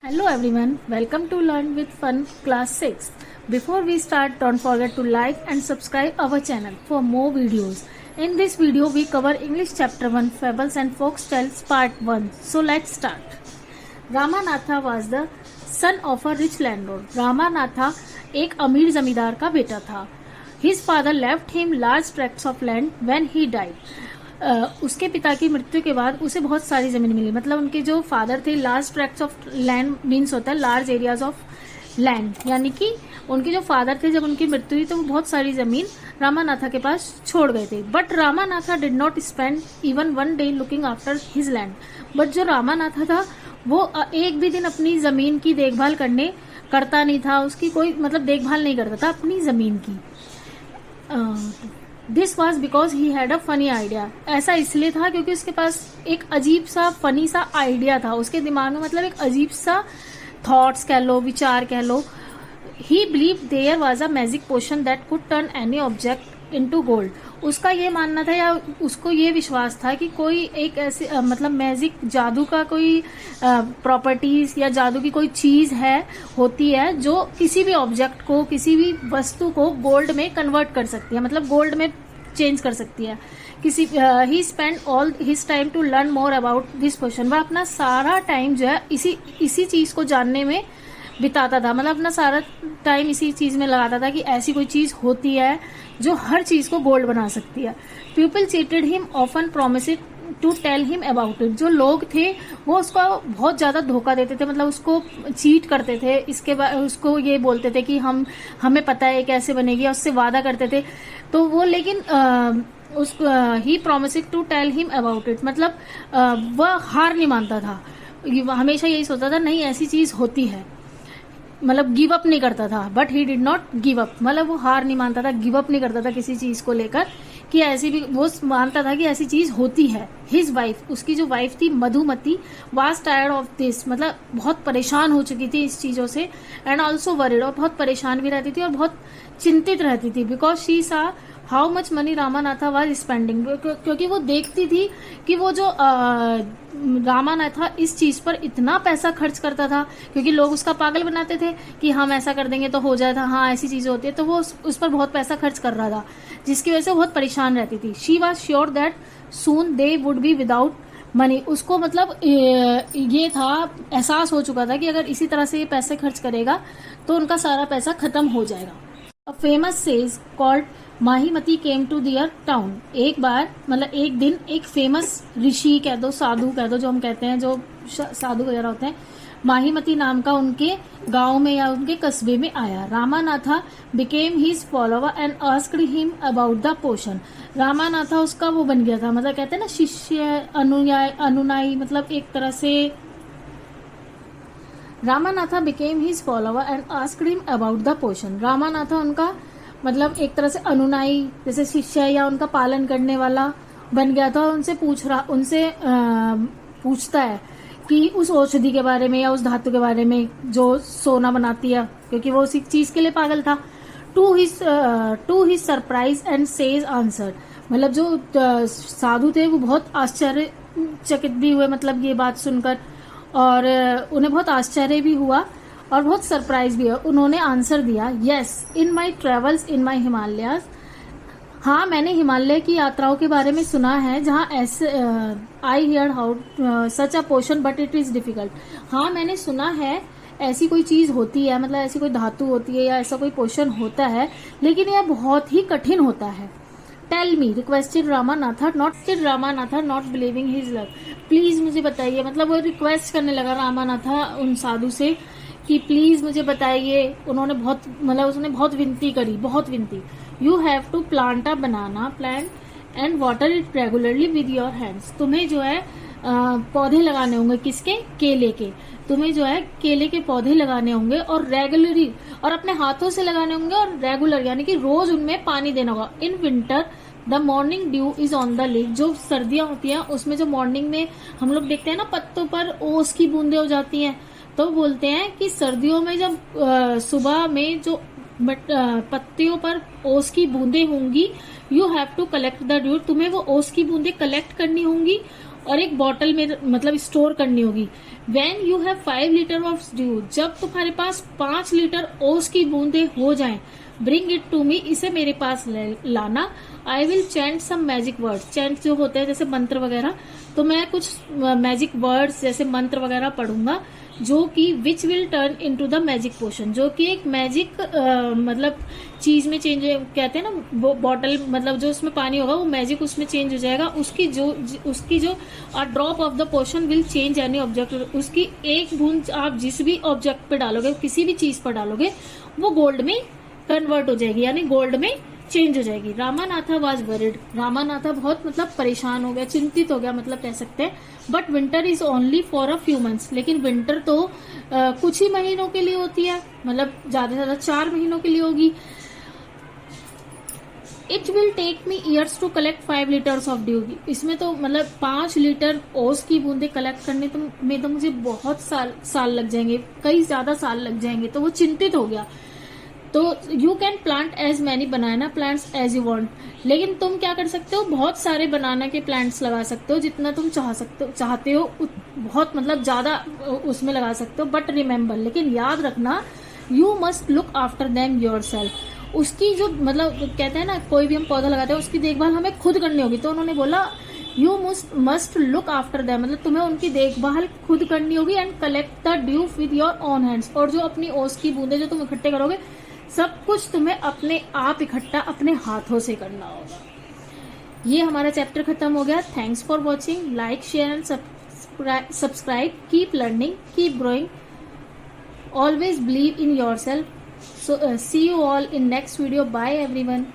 Hello everyone, welcome to Learn with Fun class 6. Before we start, don't forget to like and subscribe our channel for more videos. In this video, we cover English chapter 1 Fables and Folktales part 1. So let's start. Ramanatha was the son of a rich landlord. Ramanatha एक अमीर जमींदार का बेटा था. His father left him large tracts of land when he died. उसके पिता की मृत्यु के बाद उसे बहुत सारी जमीन मिली. मतलब उनके जो फादर थे, large tracts of land means होता है लार्ज एरियाज ऑफ लैंड, यानी कि उनके जो फादर थे जब उनकी मृत्यु हुई तो वो बहुत सारी जमीन रामानाथा के पास छोड़ गए थे. But Ramanatha did not spend even one day looking after his land. But जो रामानाथा था वो एक भी दिन अपनी जमीन की देखभाल करता नहीं था. उसकी कोई मतलब देखभाल नहीं करता था अपनी जमीन की. This was because he had a funny idea. ऐसा इसलिए था क्योंकि उसके पास एक अजीब सा फनी सा आइडिया था. उसके दिमाग में मतलब एक अजीब सा थॉट्स कह लो, विचार कह लो. He believe there was a magic potion that could turn any object into gold. उसका ये मानना था या उसको ये विश्वास था कि कोई एक ऐसी मतलब मैजिक जादू का कोई प्रॉपर्टीज या जादू की कोई चीज होती है जो किसी भी ऑब्जेक्ट को, किसी भी वस्तु को गोल्ड में कन्वर्ट कर सकती है, मतलब गोल्ड में चेंज कर सकती है. He spend all his time to learn more about this potion. वह अपना सारा टाइम जो है इसी चीज को जानने में बिताता था. मतलब अपना सारा टाइम इसी चीज में लगाता था कि ऐसी कोई चीज होती है जो हर चीज को गोल्ड बना सकती है. People cheated him often promised to tell him about it. जो लोग थे वो उसको बहुत ज्यादा धोखा देते थे, मतलब उसको चीट करते थे. इसके बाद उसको ये बोलते थे कि हमें पता है कैसे बनेगी, उससे वादा करते थे. तो वो लेकिन he promised to tell him about it, मतलब वह हार नहीं मानता था. हमेशा यही सोचता था नहीं ऐसी चीज होती है, मतलब गिव अप नहीं करता था. But he did not give up, मतलब वो हार नहीं मानता था, गिव अप नहीं करता था किसी चीज को लेकर कि ऐसी भी वो मानता था कि ऐसी चीज होती है. हिज वाइफ, उसकी जो वाइफ थी Madhumati, was tired of this, मतलब बहुत परेशान हो चुकी थी इस चीजों से. एंड ऑल्सो वरीड, और बहुत परेशान भी रहती थी और बहुत चिंतित रहती थी. Because she saw how much money Ramanatha was spending, क्योंकि वो देखती थी कि वो जो रामानाथा इस चीज पर इतना पैसा खर्च करता था, क्योंकि लोग उसका पागल बनाते थे कि हम ऐसा कर देंगे तो हो जाएगा, हाँ ऐसी चीजें होती है. तो वो उस पर बहुत पैसा खर्च कर रहा था जिसकी वजह से वो बहुत परेशान रहती थी. She was sure that soon they would be without money. उसको मतलब ये था, एहसास हो चुका था कि अगर इसी तरह से ये पैसे खर्च करेगा तो उनका सारा पैसा खत्म हो जाएगा. A famous sage called Mahimati came to their town. एक बार मतलब एक दिन एक फेमस ऋषि कह दो, साधु कह दो, जो हम कहते हैं जो साधु वगैरह होते हैं, माहीमती नाम का उनके गांव में या उनके कस्बे में आया. Ramanatha became his follower and asked him about the potion. Ramanatha उसका वो बन गया था, मतलब कहते हैं ना शिष्य, अनुयायी, मतलब एक तरह से. Ramanatha became his follower and asked him about the potion. Ramanatha उनका मतलब एक तरह से अनुनाई, जैसे शिष्य या उनका पालन करने वाला बन गया था. उनसे पूछता है कि उस औषधि के बारे में या उस धातु के बारे में जो सोना बनाती है, क्योंकि वो उसी चीज के लिए पागल था. To his surprise and says answer, मतलब जो साधु थे वो बहुत आश्चर्यचकित भी हुए, मतलब ये बात सुनकर, और उन्हें बहुत आश्चर्य भी हुआ और बहुत सरप्राइज भी है. उन्होंने आंसर दिया, yes in my travels in my Himalayas. हाँ मैंने हिमालय की यात्राओं के बारे में सुना है जहाँ ऐसे I hear how such a potion but it is difficult. हाँ मैंने सुना है ऐसी कोई चीज होती है, मतलब ऐसी कोई धातु होती है या ऐसा कोई पोशन होता है, लेकिन यह बहुत ही कठिन होता है. Tell me requested Ramanatha not believing his love. Please मुझे बताइए, मतलब वो रिक्वेस्ट करने लगा रामानाथा उन साधु से कि प्लीज मुझे बताइए. उसने बहुत विनती करी, बहुत विनती. You have to plant a banana plant and water it regularly with your hands. तुम्हें जो है पौधे लगाने होंगे, किसके? केले के. तुम्हें जो है केले के पौधे लगाने होंगे और रेगुलरली, और अपने हाथों से लगाने होंगे, और रेगुलर यानी कि रोज उनमें पानी देना होगा. In winter the morning due is on the leaf. जो सर्दियां होती हैं उसमें जो मॉर्निंग में हम लोग देखते हैं ना पत्तों पर ओस की बूंदें हो जाती हैं, तो बोलते हैं कि सर्दियों में जब सुबह में जो पत्तियों पर ओस की बूंदें होंगी, you have to collect the dew. तुम्हें वो ओस की बूंदें कलेक्ट करनी होंगी और एक बॉटल में मतलब स्टोर करनी होगी. When you have 5 litre of due, जब तुम्हारे पास 5 लीटर ओस की बूंदे हो जाएं, ब्रिंग इट टू मी, इसे मेरे पास लाना। I will chant some magic words, chant जो होते हैं जैसे मंत्र वगैरह, तो मैं कुछ मैजिक वर्ड्स जैसे मंत्र वगैरह पढ़ूंगा, जो कि which will turn into the magic potion, जो कि एक मैजिक मतलब चीज में चेंज, कहते हैं ना बॉटल, मतलब जो उसमें पानी होगा वो मैजिक उसमें चेंज हो जाएगा। उसकी जो drop of the potion will change any object, उसकी एक बूंद आप जिस भी ऑब्जेक्ट पे डालोगे, किसी भी चीज पर डालोगे, वो गोल्ड में कन्वर्ट हो जाएगी, यानी गोल्ड में चेंज हो जाएगी। रामानाथा वाज वरिड, रामानाथा बहुत मतलब परेशान हो गया, चिंतित हो गया, मतलब कह सकते हैं। But winter is only for a few months, लेकिन विंटर तो कुछ ही महीनों के लिए होती है, मतलब ज्यादा से ज्यादा 4 महीनों के लिए होगी। It will take me years to collect 5 litres of dew, इसमें तो मतलब 5 लीटर ओस की बूंदे कलेक्ट करने में तो मुझे बहुत साल लग जाएंगे, कई ज्यादा साल लग जाएंगे। तो वो चिंतित हो गया। तो you can plant as many banana plants as you want, लेकिन तुम क्या कर सकते हो, बहुत सारे बनाना के प्लांट्स लगा सकते हो, जितना तुम चाहते हो बहुत मतलब ज्यादा उसमें लगा सकते हो। बट रिमेम्बर, लेकिन याद रखना, you must look after them your self, उसकी जो मतलब कहते हैं ना, कोई भी हम पौधा लगाते हैं उसकी देखभाल हमें खुद करनी होगी। तो उन्होंने बोला you must look after them, मतलब तुम्हें उनकी देखभाल खुद करनी होगी। And collect the due with your own hands, और जो अपनी ओस की बूंदे जो तुम इकट्ठे करोगे, सब कुछ तुम्हें अपने आप इकट्ठा अपने हाथों से करना होगा। ये हमारा चैप्टर खत्म हो गया। Thanks for watching, like share and subscribe, keep learning, keep growing, always believe in your self. So see you all in next video. Bye everyone.